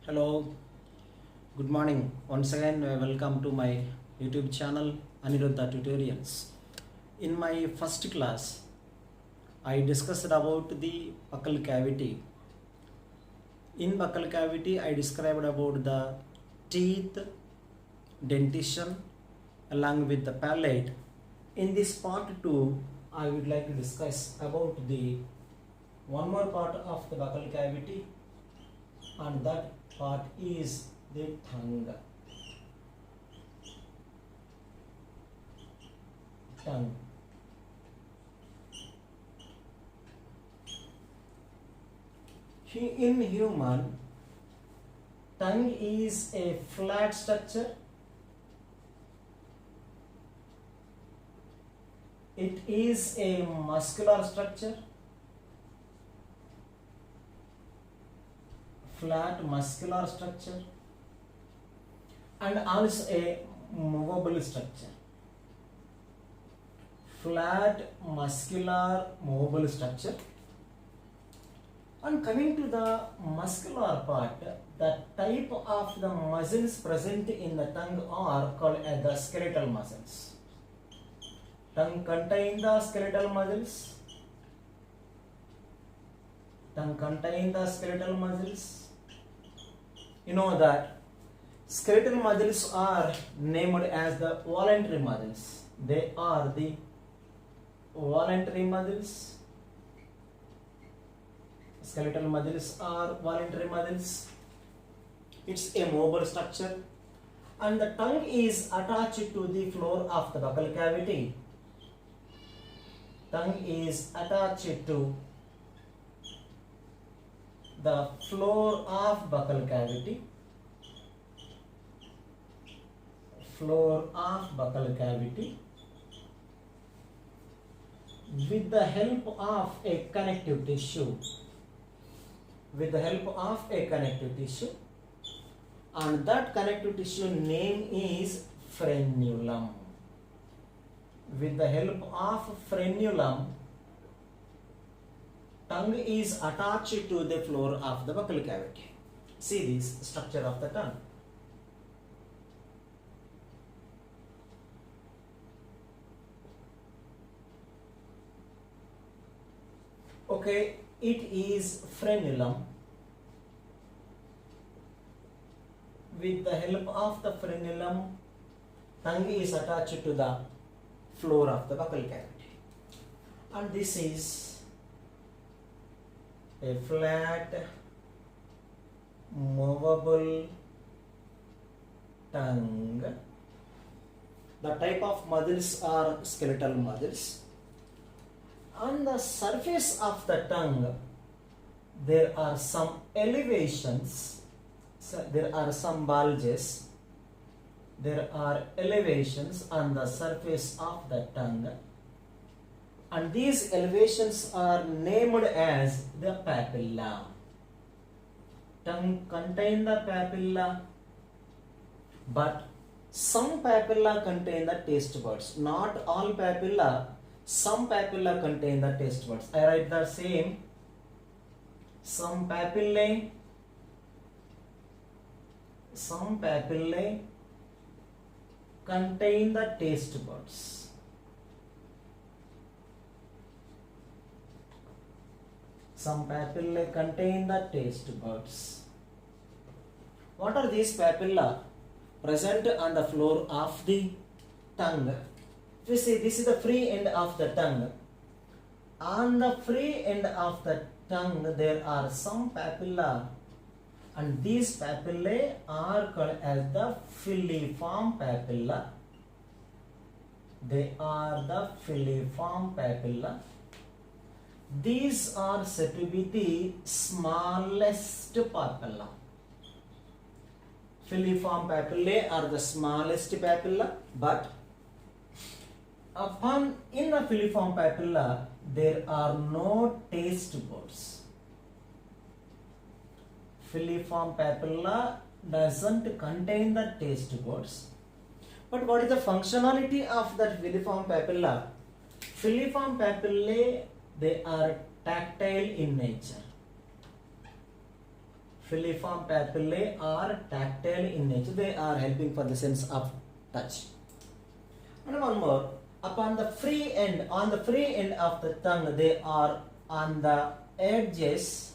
Hello, good morning. Once again, welcome to my YouTube channel Aniruddha Tutorials. In my first class, I discussed about the buccal cavity. In buccal cavity, I described about the teeth, dentition, along with the palate. In this part 2, I would like to discuss about the one more part of the buccal cavity, and that part is the tongue. In human, tongue is a flat structure. It is a muscular structure. Flat muscular structure and also a movable structure. Flat muscular movable structure. And coming to the muscular part, the type of the muscles present in the tongue are called as the skeletal muscles. Tongue contains the skeletal muscles. Tongue contains the skeletal muscles. You know that skeletal muscles are named as the voluntary muscles. They are the voluntary muscles. Skeletal muscles are voluntary muscles. It's a mobile structure, and the tongue is attached to the floor of the buccal cavity. Tongue is attached to the floor of buccal cavity. Floor of buccal cavity with the help of a connective tissue. With the help of a connective tissue, and that connective tissue name is frenulum. With the help of frenulum, tongue is attached to the floor of the buccal cavity. See this structure of the tongue. Okay, it is frenulum. With the help of the frenulum, tongue is attached to the floor of the buccal cavity. And this is a flat, movable tongue. The type of muscles are skeletal muscles. On the surface of the tongue, there are some elevations, there are some bulges, there are elevations on the surface of the tongue, and these elevations are named as the papilla. Tongue contains the papilla, but some papilla contain the taste buds. Not all papilla. Some papilla contain the taste buds. I write the same. Some papillae contain the taste buds. Some papillae contain the taste buds. What are these papilla? Present on the floor of the tongue. You see, this is the free end of the tongue. On the free end of the tongue, there are some papilla, and these papillae are called as the filiform papilla. They are the filiform papilla. These are said to be the smallest papilla. Filiform papillae are the smallest papilla, but in the filiform papilla, there are no taste buds. Filiform papilla doesn't contain the taste buds. But what is the functionality of that filiform papilla? Filiform papillae, they are tactile in nature. Filiform papillae are tactile in nature. They are helping for the sense of touch. And one more. On the free end of the tongue, they are on the edges.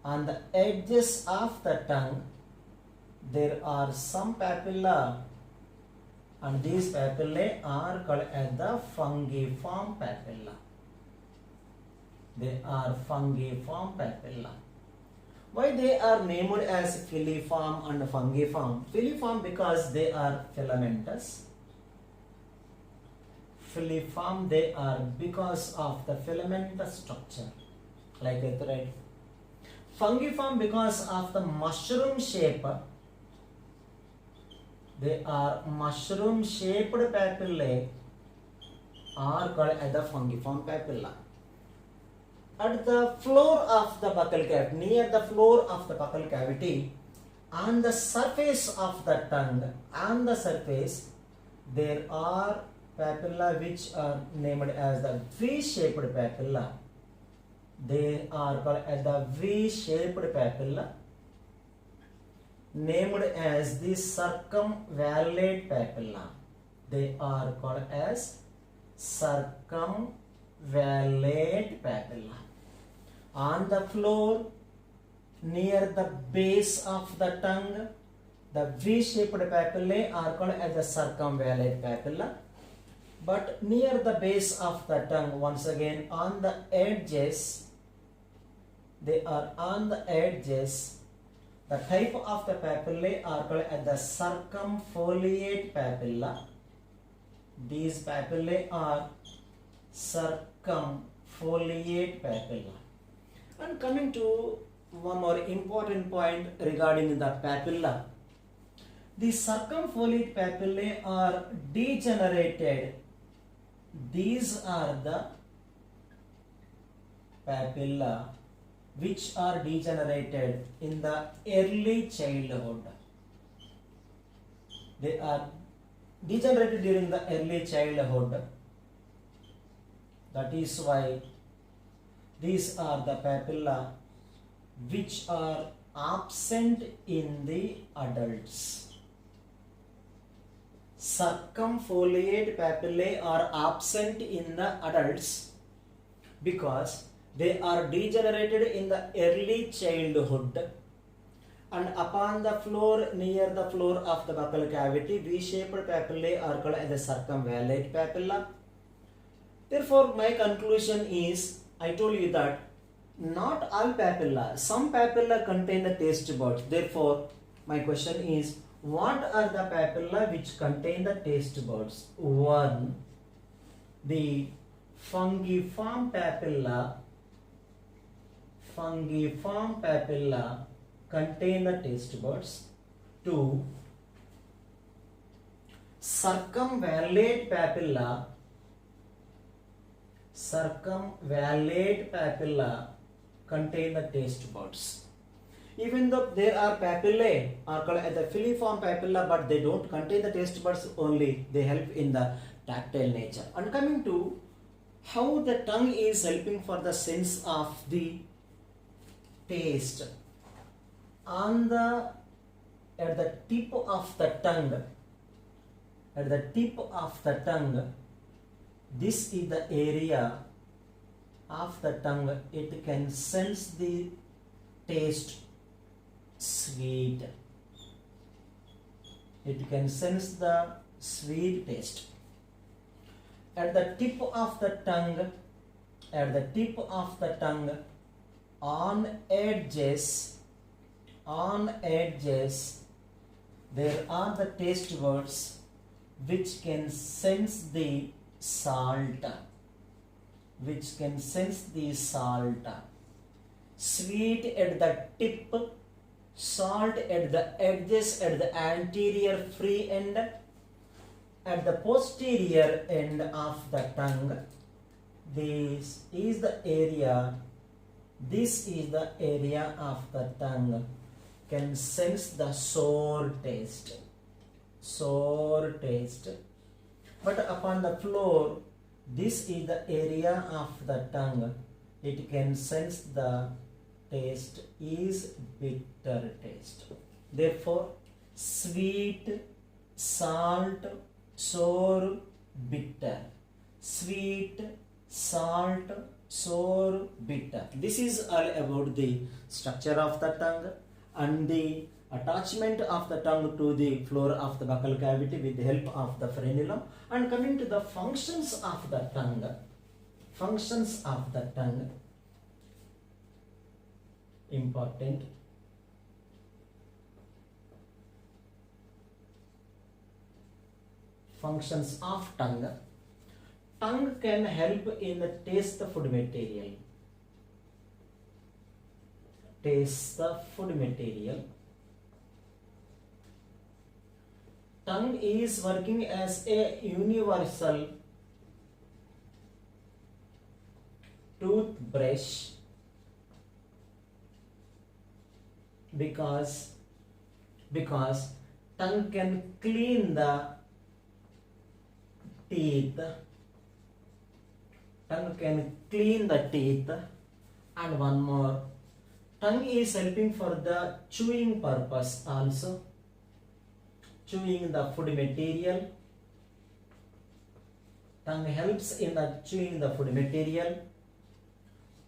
On the edges of the tongue, there are some papilla, and these papillae are called as the fungiform papilla. They are fungiform papilla. Why they are named as filiform and fungiform? Filiform because they are filamentous. Filiform they are because of the filamentous structure, like a thread. Fungiform because of the mushroom shape. They are mushroom shaped papillae are called as the fungiform papilla. At the floor of the buccal cavity, near the floor of the buccal cavity, on the surface of the tongue, on the surface, there are papilla which are named as the V-shaped papilla. They are called as the V-shaped papilla, named as the circumvallate papilla. They are called as circumvallate papilla. On the floor, near the base of the tongue, the V-shaped papillae are called as the circumvallate papilla. But near the base of the tongue, once again on the edges, they are on the edges. The type of the papillae are called as the circumfoliate papilla. These papillae are circumfoliate papilla. And coming to one more important point regarding the papilla. The circumfoliate papillae are degenerated. These are the papilla which are degenerated in the early childhood. They are degenerated during the early childhood. That is why these are the papilla which are absent in the adults. Circumfoliate papillae are absent in the adults because they are degenerated in the early childhood, and upon the floor, near the floor of the buccal cavity, V-shaped papillae are called as the circumvallate papilla. Therefore, my conclusion is, I told you that not all papilla, some papilla contain the taste buds. Therefore, my question is, what are the papilla which contain the taste buds? 1. The fungiform papilla contain the taste buds. 2. Circumvallate papilla contain the taste buds. Even though there are papillae are called as the filiform papilla, but they don't contain the taste buds only. They help in the tactile nature. And coming to how the tongue is helping for the sense of the taste. At the tip of the tongue, this is the area of the tongue. It can sense the taste sweet. It can sense the sweet taste. At the tip of the tongue, on edges, there are the taste buds which can sense the salt. Sweet at the tip, salt at the edges, at the anterior free end, at the posterior end of the tongue. This is the area of the tongue can sense the sour taste. But upon the floor, this is the area of the tongue. It can sense the taste is bitter taste. Therefore, sweet, salt, sour, bitter. Sweet, salt, sour, bitter. This is all about the structure of the tongue and the attachment of the tongue to the floor of the buccal cavity with the help of the frenulum. And coming to the functions of the tongue. Functions of the tongue. Important. Functions of tongue. Tongue can help in the taste the food material. Taste the food material. Tongue is working as a universal toothbrush because tongue can clean the teeth. Tongue can clean the teeth. And one more, tongue is helping for the chewing purpose also. Chewing the food material. Tongue helps in the chewing the food material.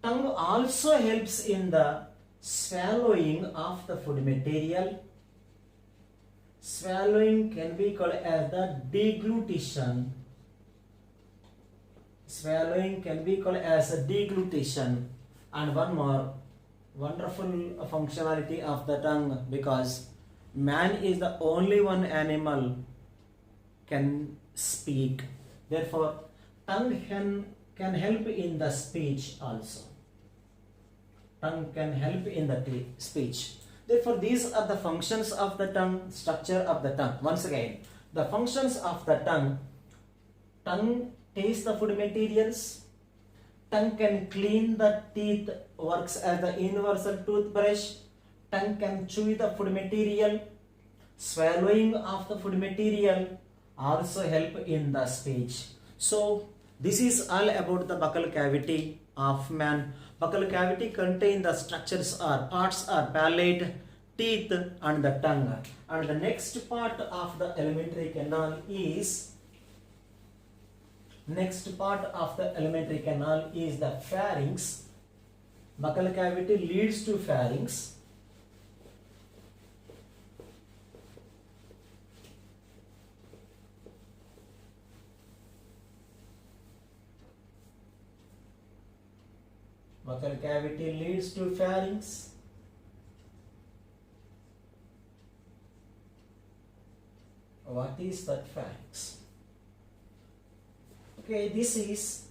Tongue also helps in the swallowing of the food material. Swallowing can be called as the deglutition. Swallowing can be called as a deglutition. And one more wonderful functionality of the tongue, because man is the only one animal can speak. Therefore, tongue can help in the speech also. Tongue can help in the speech. Therefore, these are the functions of the tongue, structure of the tongue. Once again, the functions of the tongue. Tongue tastes the food materials. Tongue can clean the teeth, works as the universal toothbrush. Tongue can chew the food material. Swallowing of the food material also help in the speech. So, this is all about the buccal cavity of man. Buccal cavity contain the structures or parts are palate, teeth and the tongue. And the next part of the alimentary canal is the pharynx. Buccal cavity leads to pharynx. Buccal cavity leads to pharynx. What is that pharynx? Okay, this is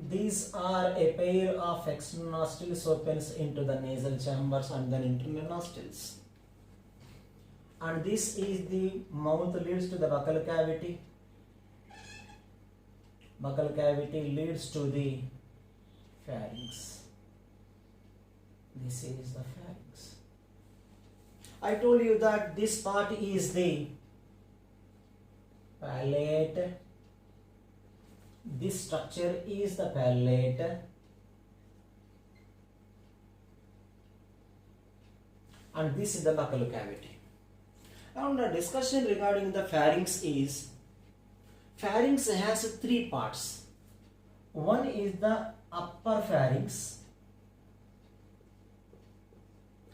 these are a pair of external nostrils opens into the nasal chambers and then internal nostrils. And this is the mouth leads to the buccal cavity. Buccal cavity leads to the pharynx. This is the pharynx. I told you that this part is the palate. This structure is the palate. And this is the buccal cavity. And the discussion regarding the pharynx is, pharynx has three parts. One is the upper pharynx.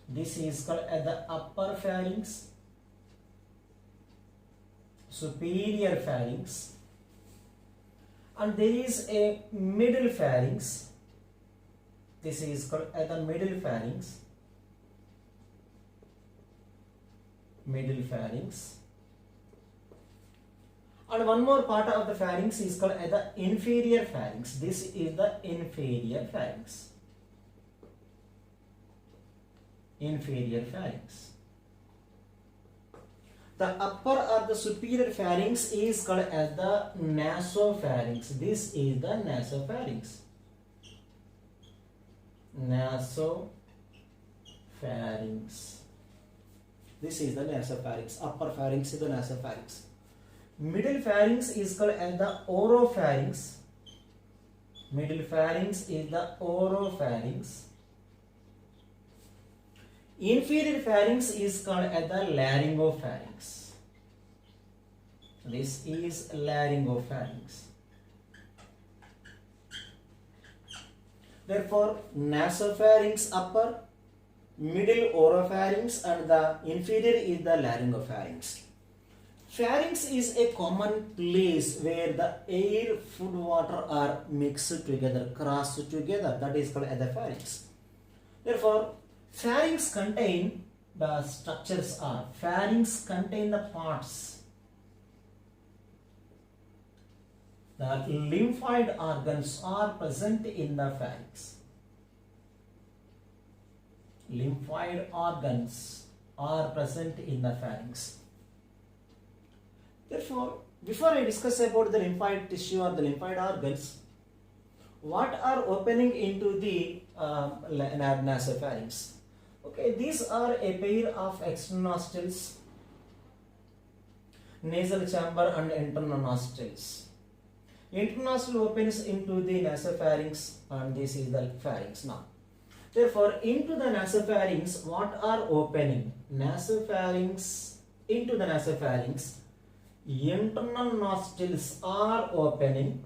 This is called as the upper pharynx. Superior pharynx. And there is a middle pharynx. This is called as the middle pharynx. Middle pharynx. And one more part of the pharynx is called as the inferior pharynx. This is the inferior pharynx. Inferior pharynx. The upper or the superior pharynx is called as the nasopharynx. This is the nasopharynx. Nasopharynx. This is the nasopharynx. Upper pharynx is the nasopharynx. Middle pharynx is called as the oropharynx. Middle pharynx is the oropharynx. Inferior pharynx is called as the laryngopharynx. This is laryngopharynx. Therefore, nasopharynx upper, middle oropharynx, and the inferior is the laryngopharynx. Pharynx is a common place where the air, food, water are mixed together, crossed together. That is called as the pharynx. Therefore, pharynx contain the structures are, pharynx contain the parts. The lymphoid organs are present in the pharynx. Lymphoid organs are present in the pharynx. Therefore, before I discuss about the lymphoid tissue or the lymphoid organs, what are opening into the nasopharynx? Okay, these are a pair of external nostrils, nasal chamber, and internal nostrils. Internal nostril opens into the nasopharynx, and this is the pharynx now. Therefore, into the nasopharynx, what are opening? Nasopharynx, into the nasopharynx, internal nostrils are opening.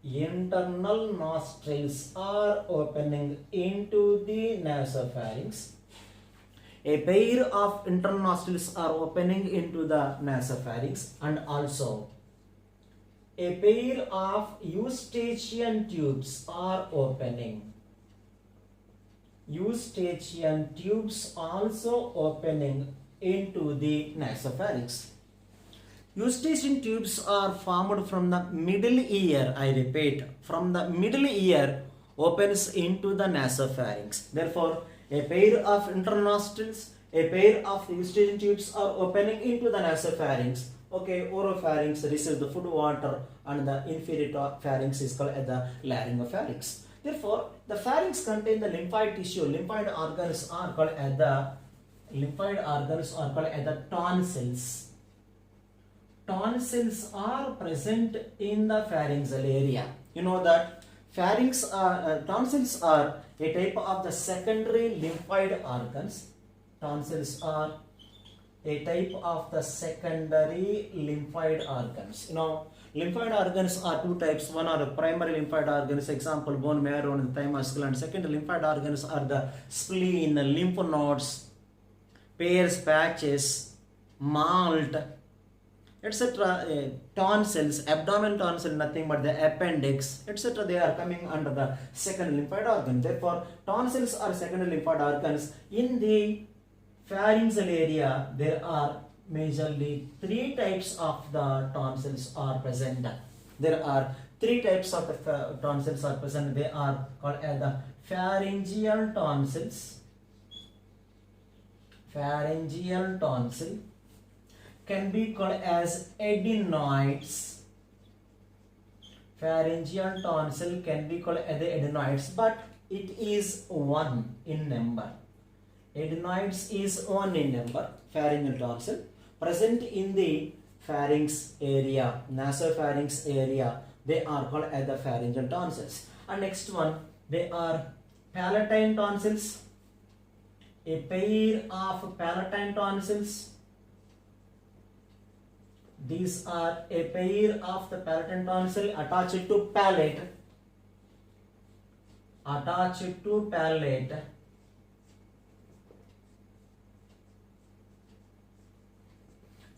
Internal nostrils are opening into the nasopharynx. A pair of internal nostrils are opening into the nasopharynx, and also a pair of eustachian tubes are opening. Eustachian tubes also opening into the nasopharynx. Eustachian tubes are formed from the middle ear. I repeat, from the middle ear opens into the nasopharynx. Therefore, a pair of internal nostrils, a pair of eustachian tubes are opening into the nasopharynx. Okay, oropharynx receives the food, water, and the inferior pharynx is called as the laryngopharynx. Therefore, the pharynx contains the lymphoid tissue. Lymphoid organs are called as the tonsils. Tonsils are present in the pharyngeal area. You know that tonsils are a type of the secondary lymphoid organs. Tonsils are a type of the secondary lymphoid organs. You know, lymphoid organs are two types. One are the primary lymphoid organs, example bone marrow and the thymus gland. Second lymphoid organs are the spleen, lymph nodes, pairs, patches, malt, etc. Tonsils, abdomen tonsil, nothing but the appendix, etc. They are coming under the second lymphoid organ. Therefore, tonsils are secondary lymphoid organs. In the pharyngeal area, there are majorly three types of the tonsils are present. There are three types of the tonsils are present. They are called as the pharyngeal tonsils. Pharyngeal tonsil can be called as adenoids. Pharyngeal tonsil can be called as the adenoids, but it is one in number. Adenoids is one in number. Pharyngeal tonsil present in the pharynx area, nasopharynx area. They are called as the pharyngeal tonsils. And next one, they are palatine tonsils. A pair of palatine tonsils. These are a pair of the palatine tonsil attached to palate. Attached to palate.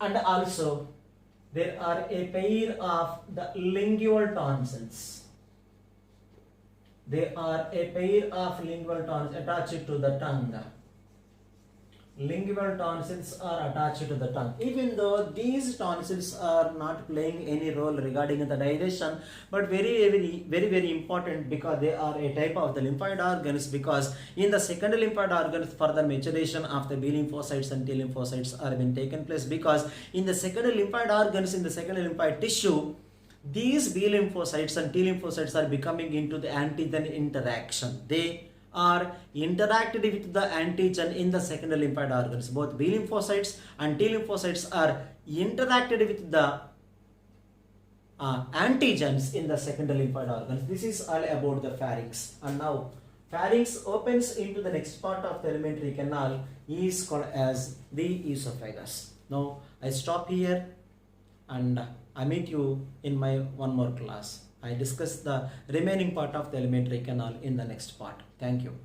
And also there are a pair of the lingual tonsils. They are a pair of lingual tonsils attached to the tongue. Lingual tonsils are attached to the tongue. Even though these tonsils are not playing any role regarding the digestion, but very important, because they are a type of the lymphoid organs, because in the secondary lymphoid organs further maturation of the B lymphocytes and T lymphocytes are been taken place, because in the secondary lymphoid organs, in the secondary lymphoid tissue, these B lymphocytes and T lymphocytes are becoming into the antigen interaction. They are interacted with the antigen in the secondary lymphoid organs. Both B lymphocytes and T lymphocytes are interacted with the antigens in the secondary lymphoid organs. This is all about the pharynx. And now pharynx opens into the next part of the alimentary canal is called as the esophagus. Now I stop here and I meet you in my one more class. I discuss the remaining part of the alimentary canal in the next part. Thank you.